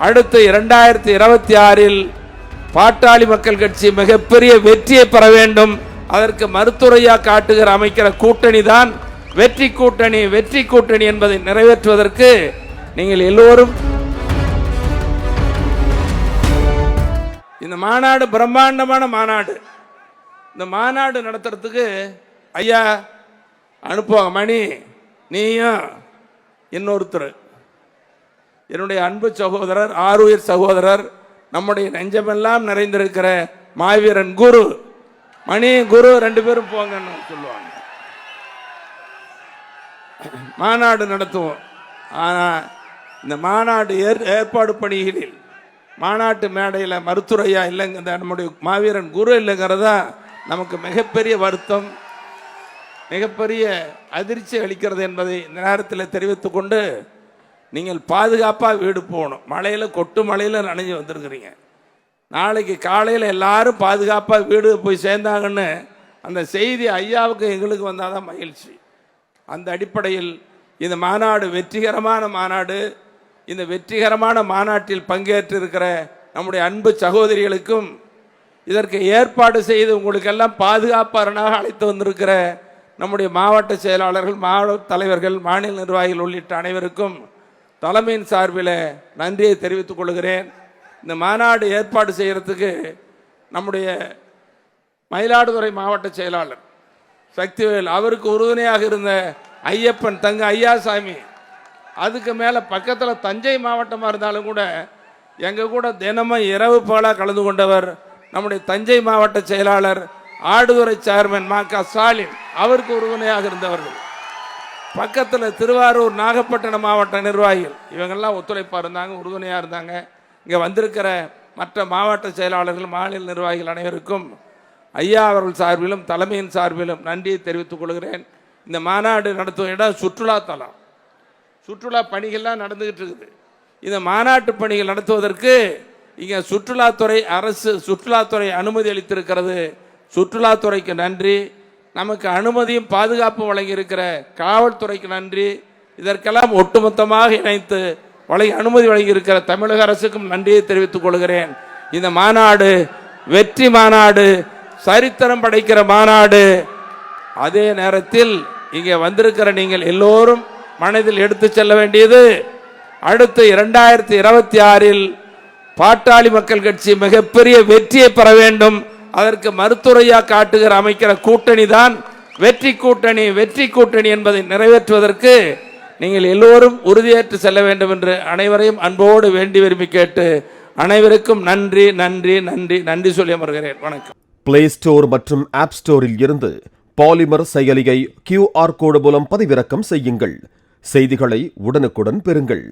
அடுத்து 2026 பாட்டாளி மக்கள் கட்சி மிகப்பெரிய வெற்றியை பெற வேண்டும். அதற்கு மருத்துவரையா காட்டுகிற அமைக்கிற கூட்டணி தான் வெற்றி கூட்டணி. வெற்றி கூட்டணி என்பதை நிறைவேற்றுவதற்கு நீங்கள் எல்லோரும் இந்த மாநாடு பிரம்மாண்டமான மாநாடு. இந்த மாநாடு நடத்துறதுக்கு ஐயா அனுப்புவாங்க. மணி, நீயும் இன்னொருத்தர், என்னுடைய அன்பு சகோதரர், ஆருயிர் சகோதரர், நம்முடைய நெஞ்சமெல்லாம் நிறைந்திருக்கிற மாவீரன் குரு, மணி குரு 2 பேரும் போங்கன்னு சொல்லுவாங்க. மாநாடு நடத்துவோம். ஆனால் இந்த மாநாடு ஏற்பாடு பணிகளில் மாநாட்டு மேடையில் மருத்துவரையா இல்லைங்க, நம்முடைய மாவீரன் குரு இல்லைங்கிறதா நமக்கு மிகப்பெரிய வருத்தம், மிகப்பெரிய அதிர்ச்சி அளிக்கிறது என்பதை இந்த நேரத்தில் தெரிவித்துக் கொண்டு, நீங்கள் பாதுகாப்பாக வீடு போகணும். மழையில் கொட்டு மழையில் நனைஞ்சு வந்திருக்கிறீங்க. நாளைக்கு காலையில் எல்லாரும் பாதுகாப்பாக வீடு போய் சேர்ந்தாங்கன்னு அந்த செய்தி ஐயாவுக்கு எங்களுக்கு வந்தால் தான் மகிழ்ச்சி. அந்த அடிப்படையில் இந்த மாநாடு வெற்றிகரமான மாநாடு. இந்த வெற்றிகரமான மாநாட்டில் பங்கேற்றிருக்கிற நம்முடைய அன்பு சகோதரிகளுக்கும், இதற்கு ஏற்பாடு செய்து உங்களுக்கெல்லாம் பாதுகாப்பாளராக அழைத்து வந்திருக்கிற நம்முடைய மாவட்ட செயலாளர்கள், மாவட்ட தலைவர்கள், மாநில நிர்வாகிகள் உள்ளிட்ட அனைவருக்கும் தலைமையின் சார்பில் நன்றியை தெரிவித்துக் கொள்கிறேன். இந்த மாநாடு ஏற்பாடு செய்கிறதுக்கு நம்முடைய மயிலாடுதுறை மாவட்ட செயலாளர் சக்திவேல், அவருக்கு உறுதுணையாக இருந்த ஐயப்பன் தங்க ஐயாசாமி, அதுக்கு மேலே பக்கத்தில் தஞ்சை மாவட்டமாக இருந்தாலும் கூட எங்கள் கூட தினமும் இரவு பகலாக கலந்து கொண்டவர் நம்முடைய தஞ்சை மாவட்ட செயலாளர் ஆடுதுறை சேர்மன் மா.க. ஸ்டாலின், அவருக்கு உறுதுணையாக இருந்தவர்கள். பக்கத்தில் திருவாரூர் நாகப்பட்டினம் மாவட்ட நிர்வாகிகள், இவங்கெல்லாம் ஒத்துழைப்பாக இருந்தாங்க, உறுதுணையாக இருந்தாங்க. இங்கே வந்திருக்கிற மற்ற மாவட்ட செயலாளர்கள், மாநில நிர்வாகிகள் அனைவருக்கும் ஐயா அவர்கள் சார்பிலும் தலைமையின் சார்பிலும் நன்றியை தெரிவித்துக் கொள்கிறேன். இந்த மாநாடு நடத்தும் இடம் சுற்றுலாத்தலம், சுற்றுலா பணிகள்லாம் நடந்துகிட்டு இருக்குது. இந்த மாநாட்டு பணிகள் நடத்துவதற்கு இங்கே சுற்றுலாத்துறை, அரசு சுற்றுலாத்துறை அனுமதி அளித்திருக்கிறது. சுற்றுலாத்துறைக்கு நன்றி. நமக்கு அனுமதியும் பாதுகாப்பும் வழங்கி இருக்கிற காவல்துறைக்கு நன்றி. இதற்கெல்லாம் ஒட்டுமொத்தமாக இணைத்து அனுமதி வழங்கி இருக்கிற தமிழக அரசுக்கும் நன்றியை தெரிவித்துக் கொள்கிறேன். இந்த மாநாடு வெற்றி மாநாடு, சரித்திரம் படைக்கிற மாநாடு. அதே நேரத்தில் இங்கே வந்திருக்கிற நீங்கள் எல்லோரும் மனதில் எடுத்து செல்ல வேண்டியது, அடுத்து 2026 பாட்டாளி மக்கள் கட்சி மிகப்பெரிய வெற்றியை பெற வேண்டும். அதற்கு மருத்துவரையா காட்டுகிற அமைக்கிற கூட்டணி தான் வெற்றி கூட்டணி. வெற்றி கூட்டணி என்பதை நிறைவேற்றுவதற்கு நீங்கள் எல்லோரும் உறுதியேற்று செல்ல வேண்டும் என்று அனைவரையும் அன்போடு வேண்டி விரும்பி கேட்டு அனைவருக்கும் நன்றி நன்றி நன்றி நன்றி சொல்லி அமர்கிறேன். வணக்கம். பிளே ஸ்டோர் மற்றும் ஆப் ஸ்டோரில் இருந்து பாலிமர் செயலியை QR கோடு மூலம் பதிவிறக்கம் செய்யுங்கள். செய்திகளை உடனுக்குடன் பெறுங்கள்.